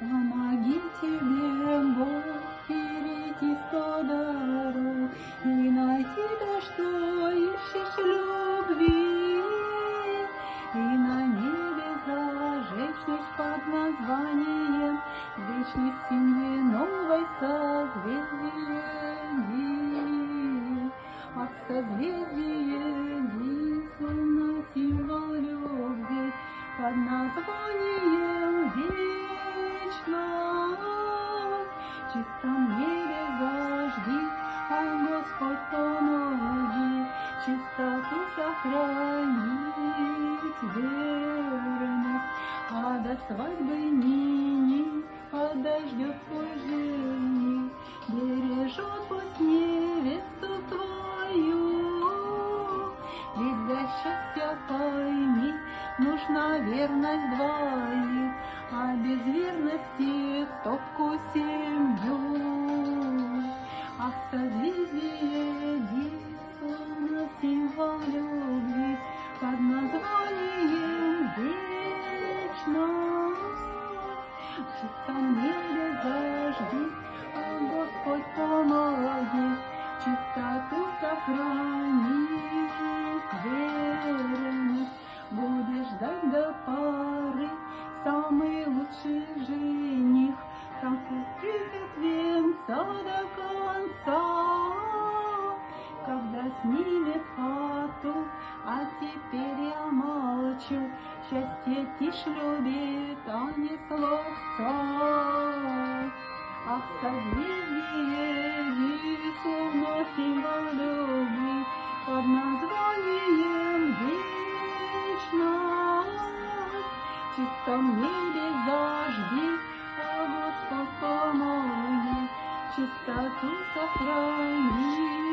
Помогите мне, Бог, перейти 100 дорог и найти то, что ищешь любви, и на небе зажечься под названием вечной семьи новой созвездие Ди. От созвездия Ди, словно символ любви, под названием вечность. В чистом небе зажги, о Господь, помоги, чистоту сохранить верность, а до свадьбы ныне подождет твой жених, бережет пусть невесту свою, ведь для счастья пойми, нужна верность двоих, а без верности в топку семью. Ах, созвездие Ди, словно символ любви, под названием вечность. В чистом небе зажги, а Господь, помоги, чистоту сохранить верность. Будешь ждать до поры самый лучший жених, там встретит венца до конца, когда снимет хату, а теперь я молчу, счастье тишь любит, а не словца. Ах, созвездие Ди, словно символ любви, под названием вечность. В чистом небе зажги, а Господь, помоги, чистоту сохрани.